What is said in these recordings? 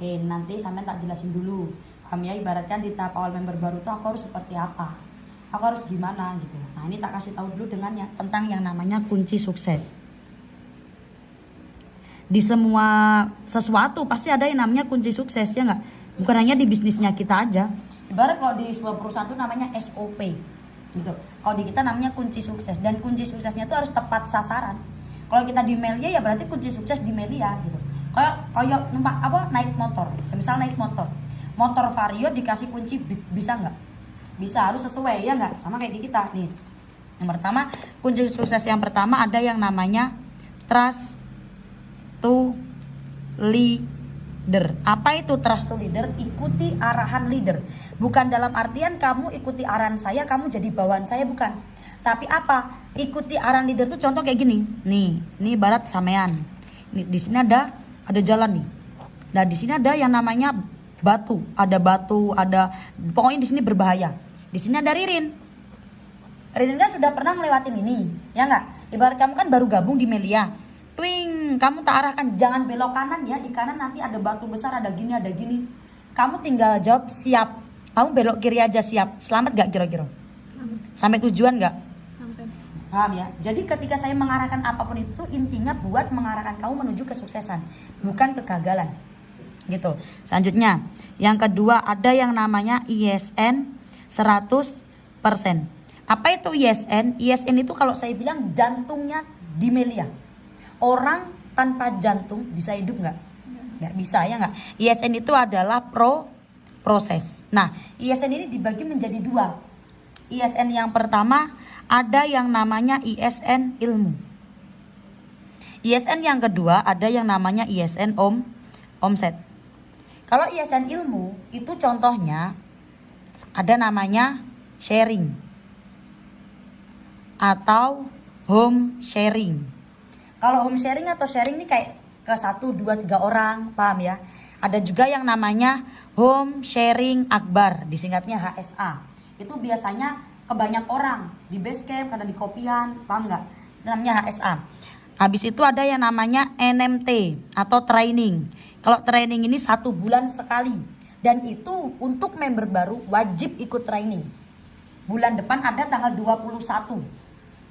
Oke, nanti sampai tak jelasin dulu. Paham ya, ibaratkan di tahap awal member baru tuh aku harus seperti apa, aku harus gimana gitu. Nah ini tak kasih tahu dulu tentang yang namanya kunci sukses. Di semua sesuatu pasti ada yang namanya kunci sukses, ya nggak? Bukan hanya di bisnisnya kita aja. Ibarat kalau di sebuah perusahaan itu namanya SOP gitu. Kalau di kita namanya kunci sukses, dan kunci suksesnya itu harus tepat sasaran. Kalau kita di Melia ya berarti kunci sukses di Melia gitu. Kayak numpak naik motor. Semisal naik motor Vario dikasih kunci bisa nggak? Bisa, harus sesuai, ya nggak? Sama kayak di kita nih. Yang pertama, kunci sukses yang pertama ada yang namanya trust to leader. Apa itu trust to leader? Ikuti arahan leader. Bukan dalam artian kamu ikuti arahan saya, kamu jadi bawahan saya, bukan. Tapi apa? Ikuti arahan leader tuh contoh kayak gini. Nih ibarat sampean. Nih, di sini ada jalan nih. Nah, di sini ada yang namanya batu, ada pokoknya di sini berbahaya. Di sini ada Ririn. Ririn kan sudah pernah ngelewatin ini, ya nggak? Ibarat kamu kan baru gabung di Melia. Twing, kamu tak arahkan, jangan belok kanan ya, di kanan nanti ada batu besar, ada gini. Kamu tinggal jawab siap. Kamu belok kiri aja, siap. Selamat gak kira-kira? Sampai tujuan gak? Sampai. Paham ya? Jadi ketika saya mengarahkan apapun itu, intinya buat mengarahkan kamu menuju kesuksesan, bukan kegagalan. Gitu. Selanjutnya, yang kedua ada yang namanya ISN 100%. Apa itu ISN? ISN itu kalau saya bilang jantungnya di Melia. Orang tanpa jantung bisa hidup nggak? Nggak bisa, ya nggak? ISN itu adalah proses. Nah, ISN ini dibagi menjadi dua. ISN yang pertama ada yang namanya ISN ilmu. ISN yang kedua ada yang namanya ISN omset. Kalau ISN ilmu itu contohnya ada namanya sharing atau home sharing. Kalau home sharing atau sharing ini kayak ke 1, 2, 3 orang, paham ya? Ada juga yang namanya home sharing akbar, disingkatnya HSA. Itu biasanya ke banyak orang di base camp, kadang di kopian, paham nggak? Itu namanya HSA. Habis itu ada yang namanya NMT atau training. Kalau training ini 1 bulan sekali. Dan itu untuk member baru wajib ikut training. Bulan depan ada tanggal 21.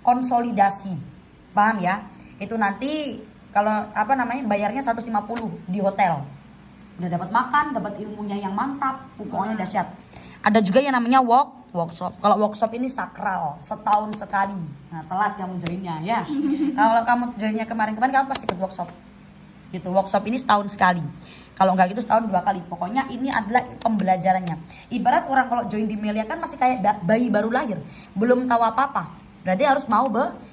Konsolidasi. Paham ya? Itu nanti kalau bayarnya 150 di hotel. Udah dapat makan, dapat ilmunya yang mantap, pokoknya dahsyat. Ada juga yang namanya workshop. Kalau workshop ini sakral, setahun sekali. Nah, telat kamu joinnya ya. Kalau kamu joinnya kemarin-kemarin kamu pasti ikut workshop. Gitu, workshop ini setahun sekali. Kalau enggak gitu setahun 2 kali. Pokoknya ini adalah pembelajarannya. Ibarat orang kalau join di Melia kan masih kayak bayi baru lahir, belum tahu apa-apa. Berarti harus mau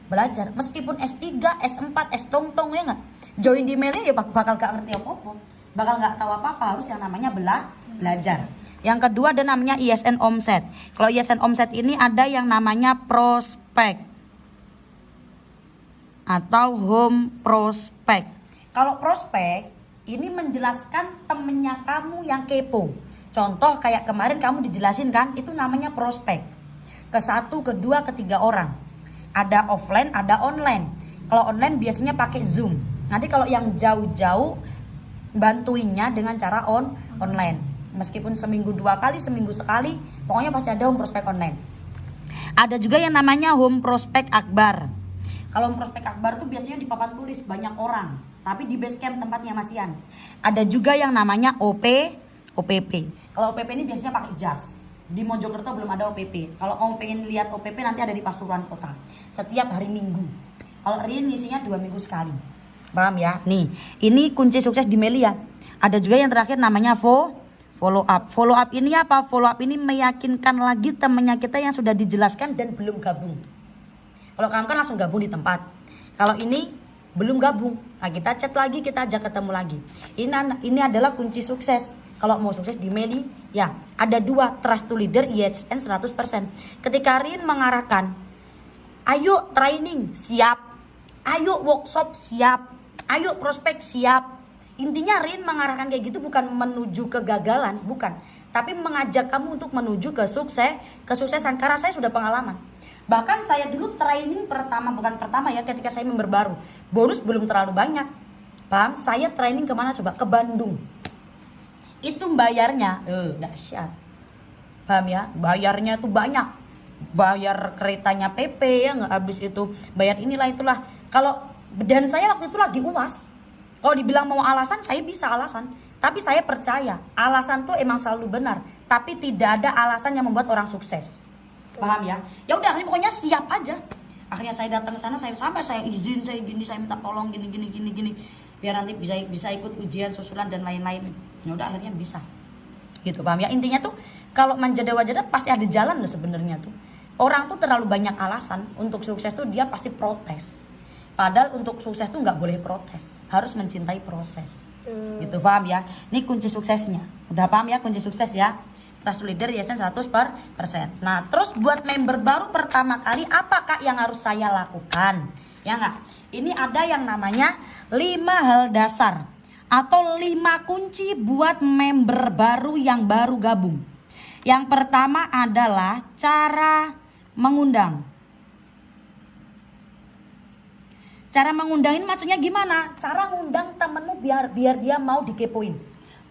belajar. Meskipun S3, S4, S-tong-tong, ya enggak? Join di Melia ya bakal gak ngerti apa-apa. Bakal gak tahu apa-apa, harus yang namanya belajar. Yang kedua ada namanya ISN omset. Kalau ISN omset ini ada yang namanya prospek atau home prospek. Kalau prospek ini menjelaskan temennya kamu yang kepo. Contoh kayak kemarin kamu dijelasin kan, itu namanya prospek. Ke 1, ke 2, ke 3 orang. Ada offline, ada online. Kalau online biasanya pakai Zoom. Nanti kalau yang jauh-jauh bantuinnya dengan cara online. Meskipun seminggu 2 kali, seminggu sekali, pokoknya pasti ada home prospek online. Ada juga yang namanya home prospek akbar. Kalau home prospek akbar itu biasanya di papan tulis banyak orang, tapi di base camp tempatnya masian. Ada juga yang namanya OPP. Kalau OPP ini biasanya pakai jas. Di Mojokerto belum ada OPP. Kalau kamu pengen lihat OPP nanti ada di Pasuruan Kota. Setiap hari Minggu. Kalau Rin isinya 2 minggu sekali. Paham ya? Nih, ini kunci sukses di Melia. Ada juga yang terakhir namanya follow up. Follow up ini apa? Follow up ini meyakinkan lagi temannya kita yang sudah dijelaskan dan belum gabung. Kalau kamu kan langsung gabung di tempat. Kalau ini belum gabung. Nah, kita chat lagi, kita ajak ketemu lagi. Ini adalah kunci sukses. Kalau mau sukses di Meli, ya ada 2, trust to leader, ISN 100%. Ketika Rin mengarahkan, ayo training, siap. Ayo workshop, siap. Ayo prospek, siap. Intinya Rin mengarahkan kayak gitu bukan menuju kegagalan, bukan. Tapi mengajak kamu untuk menuju kesuksesan. Karena saya sudah pengalaman. Bahkan saya dulu training bukan pertama ya, ketika saya member baru. Bonus belum terlalu banyak. Paham? Saya training kemana coba? Ke Bandung. Itu bayarnya dahsyat. Paham ya? Bayarnya tuh banyak. Bayar keretanya PP ya nggak, habis itu bayar inilah itulah. Kalau dan saya waktu itu lagi UAS. Kalau dibilang mau alasan, saya bisa alasan. Tapi saya percaya alasan tuh emang selalu benar. Tapi tidak ada alasan yang membuat orang sukses. Paham ya? Ya udah, akhirnya pokoknya siap aja. Akhirnya saya datang ke sana, saya izin, saya gini, saya minta tolong gini. Biar nanti bisa ikut ujian susulan dan lain-lain. Ya udah, akhirnya bisa. Gitu, paham ya? Intinya tuh kalau manja wajada pasti ada jalan loh sebenarnya tuh. Orang tuh terlalu banyak alasan untuk sukses tuh dia pasti protes. Padahal untuk sukses tuh nggak boleh protes, harus mencintai proses. Gitu, paham ya? Ini kunci suksesnya. Udah paham ya kunci sukses ya? Trust Leader Yayasan 100%. Nah, terus buat member baru pertama kali apakah yang harus saya lakukan? Ya nggak? Ini ada yang namanya 5 hal dasar atau 5 kunci buat member baru yang baru gabung. Yang pertama adalah cara mengundang. Cara mengundang ini maksudnya gimana? Cara ngundang temenmu biar dia mau dikepoin.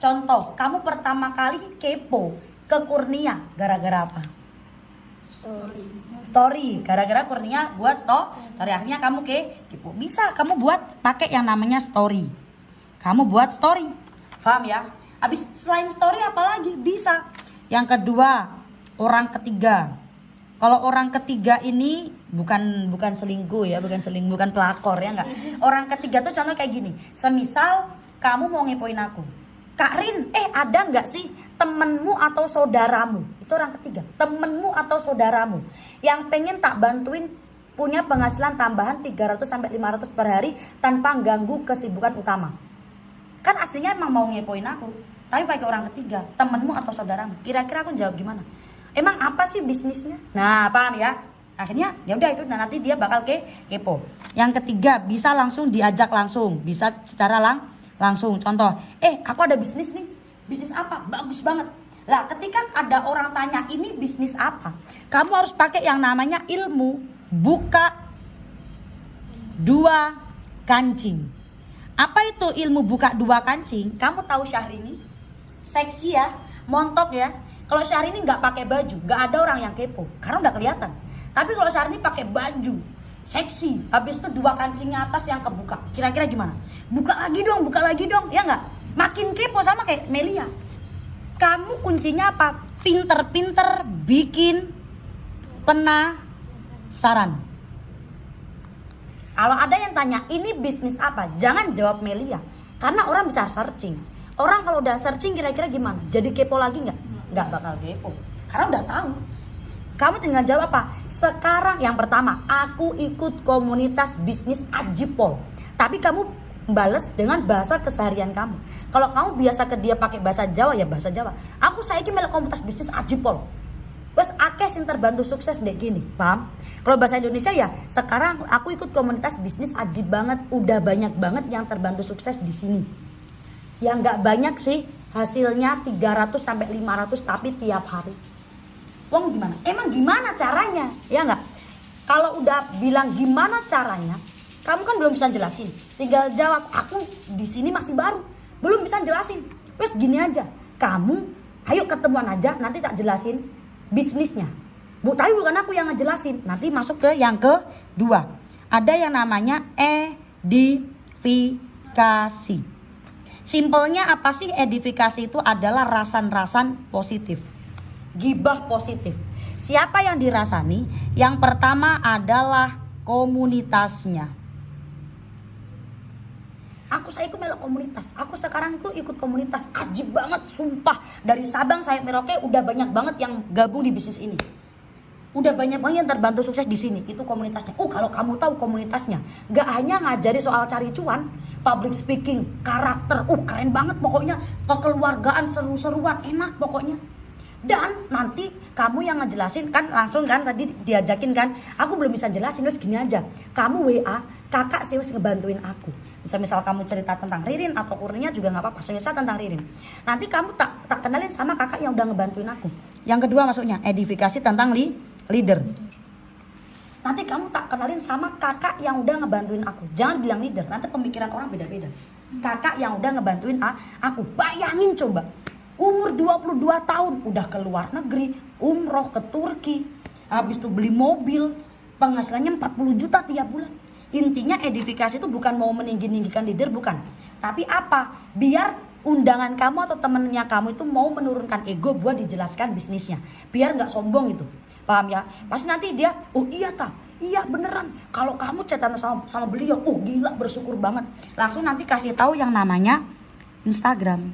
Contoh, kamu pertama kali kepo ke Kurnia gara-gara apa? Story. Gara-gara Kurnia buat story. Akhirnya kamu kepo. Bisa kamu buat pakai yang namanya story. Kamu buat story. Paham ya? Habis selain story apalagi bisa. Yang kedua, orang ketiga. Kalau orang ketiga ini bukan selingkuh ya, bukan pelakor ya enggak. Orang ketiga tuh contoh kayak gini. Semisal kamu mau ngepoin aku. Kak Rin, ada nggak sih temenmu atau saudaramu? Itu orang ketiga. Temenmu atau saudaramu yang pengen tak bantuin punya penghasilan tambahan 300 sampai 500 per hari tanpa ganggu kesibukan utama. Kan aslinya emang mau ngepoin aku, tapi pakai orang ketiga, temenmu atau saudaramu. Kira-kira aku jawab gimana? Emang apa sih bisnisnya? Nah, paham ya? Akhirnya ya udah itu, nah nanti dia bakal kepo. Yang ketiga, bisa langsung diajak langsung, bisa secara langsung. Contoh, aku ada bisnis nih. Bisnis apa? Bagus banget. Lah, ketika ada orang tanya ini bisnis apa? Kamu harus pakai yang namanya ilmu buka 2 kancing. Apa itu ilmu buka 2 kancing? Kamu tahu Syahrini? Seksi ya, montok ya. Kalau Syahrini nggak pakai baju, nggak ada orang yang kepo karena udah kelihatan. Tapi kalau Syahrini pakai baju, seksi, habis itu 2 kancingnya atas yang kebuka. Kira-kira gimana? Buka lagi dong, ya nggak? Makin kepo sama kayak Melia. Kamu kuncinya apa? Pinter-pinter bikin penasaran. Kalau ada yang tanya, ini bisnis apa? Jangan jawab Melia, karena orang bisa searching. Orang kalau udah searching kira-kira gimana? Jadi kepo lagi nggak? Nggak bakal kepo, karena udah tahu. Kamu tinggal jawab apa? Sekarang yang pertama, aku ikut komunitas bisnis Ajipol. Tapi kamu bales dengan bahasa keseharian kamu. Kalau kamu biasa ke dia pakai bahasa Jawa, ya bahasa Jawa. Aku saiki melek komunitas bisnis Ajipol. Wes akeh sing terbantu sukses dek gini, paham? Kalau bahasa Indonesia ya, sekarang aku ikut komunitas bisnis Ajib banget, udah banyak banget yang terbantu sukses di sini. Yang nggak banyak sih, hasilnya 300 sampai 500 tapi tiap hari. Wong gimana? Emang gimana caranya? Ya nggak? Kalau udah bilang gimana caranya, kamu kan belum bisa jelasin. Tinggal jawab, aku di sini masih baru, belum bisa jelasin. Wes gini aja, kamu ayo ketemuan aja, nanti tak jelasin bisnisnya. Tapi bukan aku yang ngejelasin. Nanti masuk ke yang kedua. Ada yang namanya edifikasi. Simpelnya apa sih edifikasi itu? Adalah rasan-rasan positif, gibah positif. Siapa yang dirasani? Yang pertama adalah komunitasnya. Saya ikut melok komunitas. Aku sekarang itu ikut komunitas. Ajib banget, sumpah. Dari Sabang sampai Merauke udah banyak banget yang gabung di bisnis ini. Udah banyak banget yang terbantu sukses di sini. Itu komunitasnya. Kalau kamu tahu komunitasnya, gak hanya ngajari soal cari cuan, public speaking, karakter. Keren banget pokoknya. Kekeluargaan, seru-seruan, enak pokoknya. Dan nanti kamu yang ngejelasin kan langsung kan, tadi diajakin kan, aku belum bisa jelasin, terus gini aja, kamu WA kakak sih ngebantuin aku. Misal kamu cerita tentang Ririn atau Kurnia juga nggak apa-apa, saya tentang Ririn. Nanti kamu tak kenalin sama kakak yang udah ngebantuin aku. Yang kedua maksudnya edifikasi tentang leader. Nanti kamu tak kenalin sama kakak yang udah ngebantuin aku. Jangan bilang leader, nanti pemikiran orang beda-beda. Kakak yang udah ngebantuin aku. Bayangin coba, Umur 22 tahun udah ke luar negeri, umroh ke Turki, habis itu beli mobil, penghasilannya 40 juta tiap bulan. Intinya edifikasi itu bukan mau meninggi-ninggikan leader, bukan. Tapi apa? Biar undangan kamu atau temennya kamu itu mau menurunkan ego buat dijelaskan bisnisnya. Biar nggak sombong gitu. Paham ya? Pasti nanti dia, oh iya tak? Iya beneran. Kalau kamu chatan sama beliau, oh gila bersyukur banget. Langsung nanti kasih tahu yang namanya Instagram.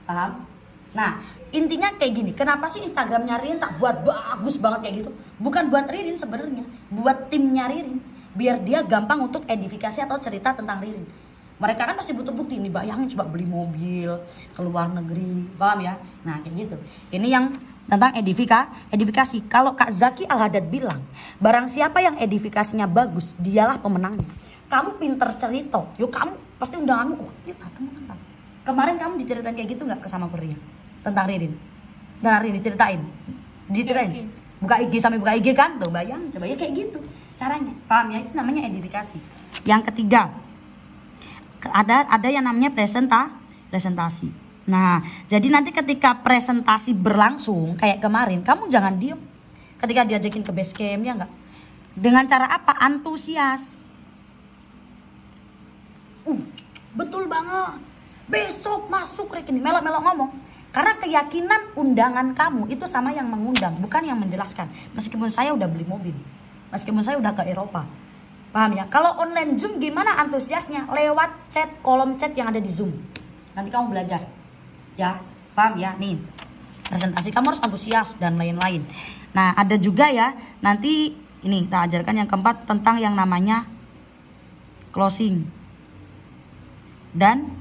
Paham? Nah, intinya kayak gini. Kenapa sih Instagramnya Ririn tak buat bagus banget kayak gitu? Bukan buat Ririn sebenarnya, buat timnya Ririn. Biar dia gampang untuk edifikasi atau cerita tentang Ririn. Mereka kan pasti butuh bukti. Ini bayangin coba beli mobil ke luar negeri, paham ya? Nah kayak gitu. Ini yang tentang edifikasi. Kalau Kak Zaki Al-Hadad bilang, barang siapa yang edifikasinya bagus, dialah pemenangnya. Kamu pinter cerita, yuk kamu pasti undanganmu, oh iya teman-teman. Kemarin kamu diceritain kayak gitu nggak ke sama Korea tentang Ririn? Nah Ririn diceritain. Buka IG sampai buka IG kan, tuh bayang, coba ya kayak gitu caranya, paham ya? Itu namanya edifikasi. Yang ketiga, ada yang namanya presentasi. Nah, jadi nanti ketika presentasi berlangsung kayak kemarin, kamu jangan diem. Ketika diajakin ke base camp ya enggak. Dengan cara apa? Antusias. Betul banget. Besok masuk rekening, melok-melok ngomong. Karena keyakinan undangan kamu itu sama yang mengundang, bukan yang menjelaskan. Meskipun saya udah beli mobil, meskipun saya udah ke Eropa. Paham ya? Kalau online Zoom gimana antusiasnya? Lewat chat, kolom chat yang ada di Zoom. Nanti kamu belajar. Ya, paham ya? Nih, presentasi kamu harus antusias dan lain-lain. Nah, ada juga ya, nanti ini kita ajarkan yang keempat tentang yang namanya closing dan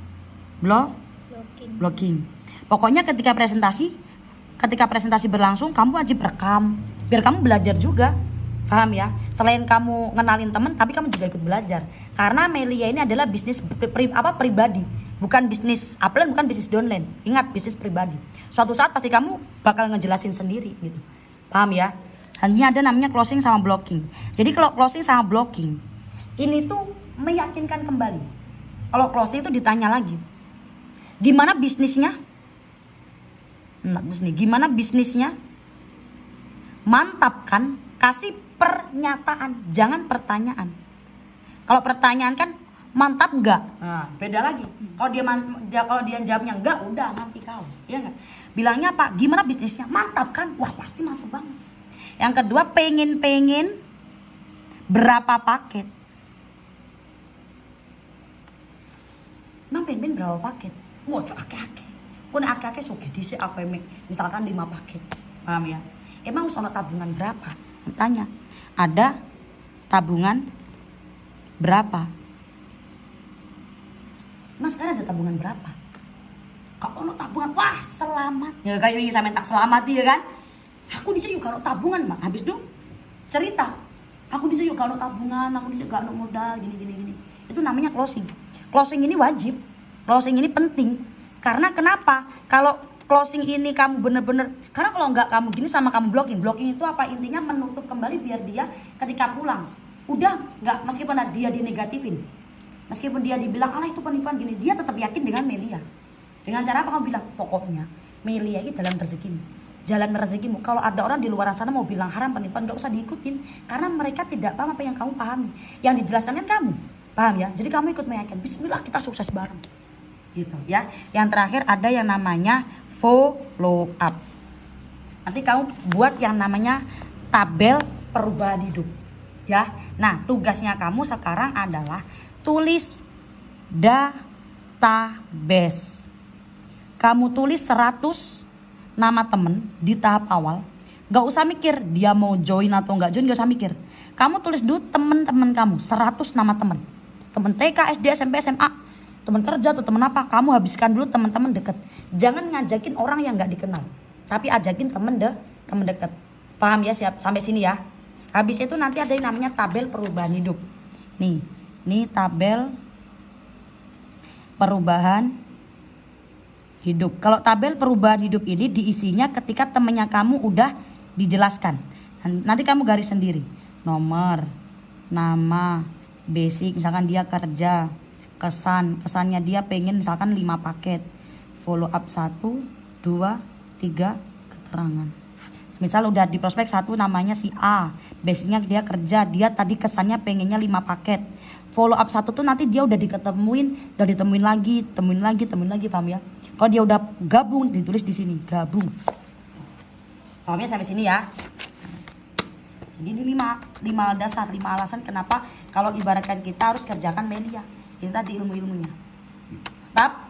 blocking. Pokoknya ketika presentasi berlangsung, kamu wajib rekam biar kamu belajar juga. Paham ya? Selain kamu ngenalin temen, tapi kamu juga ikut belajar. Karena Melia ini adalah bisnis pribadi, bukan bisnis upline, bukan bisnis downline. Ingat, bisnis pribadi. Suatu saat pasti kamu bakal ngejelasin sendiri gitu. Paham ya? Hanya ada namanya closing sama blocking. Jadi kalau closing sama blocking, ini tuh meyakinkan kembali. Kalau closing itu ditanya lagi, gimana bisnisnya? Gimana bisnisnya? Mantap kan? Kasih pernyataan, jangan pertanyaan. Kalau pertanyaan kan mantap enggak? Nah, beda lagi. Kalau dia jawabnya enggak, udah nanti kau, ya enggak? Bilangnya apa? Gimana bisnisnya? Mantap kan? Wah, pasti mantap banget. Yang kedua, pengen berapa paket? Emang pengen berapa paket? Wah, cok akeh-akeh. Kone akeh-akeh sugih dhisik apa misalkan 5 paket. Paham ya? Emang harus ono tabungan berapa? Tanya. Ada tabungan berapa? Mas sekarang ada tabungan berapa? Kalau ono tabungan, wah selamat. Ya kayak ini saya minta selamat ya kan? Aku disini juga ono tabungan, Mak. Habis itu cerita. Aku disini juga ono tabungan, aku disini juga ono modal, gini. Itu namanya closing. Closing ini wajib. Closing ini penting. Karena kenapa? Kalau closing ini kamu bener-bener, karena kalau nggak kamu gini sama kamu blocking itu apa? Intinya menutup kembali biar dia ketika pulang udah nggak, meskipun dia dinegatifin, meskipun dia dibilang alah itu penipuan gini, dia tetap yakin dengan Melia. Dengan cara apa? Kamu bilang pokoknya Melia ini jalan rezekimu. Kalau ada orang di luar sana mau bilang haram penipuan, nggak usah diikutin, karena mereka tidak paham apa yang kamu pahami. Yang dijelaskan kan kamu paham ya. Jadi kamu ikut meyakinkan, Bismillah kita sukses bareng gitu ya. Yang terakhir ada yang namanya follow up. Nanti kamu buat yang namanya tabel perubahan hidup ya. Nah, tugasnya kamu sekarang adalah tulis database. Kamu tulis 100 nama temen di tahap awal. Gak usah mikir dia mau join atau gak join, gak usah mikir. Kamu tulis dulu temen-temen kamu, 100 nama temen. Temen TK, SD, SMP, SMA, teman kerja atau teman apa, kamu habiskan dulu teman-teman deket. Jangan ngajakin orang yang nggak dikenal, tapi ajakin temen deket. Paham ya? Siap sampai sini ya. Habis itu nanti ada yang namanya tabel perubahan hidup. Nih tabel perubahan hidup. Kalau tabel perubahan hidup ini diisinya ketika temennya kamu udah dijelaskan. Nanti kamu garis sendiri. Nomor, nama, basic, misalkan dia kerja, kesannya dia pengen misalkan 5 paket, follow up 1, 2, 3 keterangan. Misal udah di prospek 1 namanya si A, basicnya dia kerja, dia tadi kesannya pengennya 5 paket. Follow up 1 tuh nanti dia udah ditemuin lagi, temuin lagi, paham ya? Kalau dia udah gabung ditulis di sini, gabung. Pahamnya sampai sini ya. Jadi ini 5 dasar, 5 alasan kenapa kalau ibaratkan kita harus kerjakan media. Ini tadi ilmu-ilmunya. Mantap.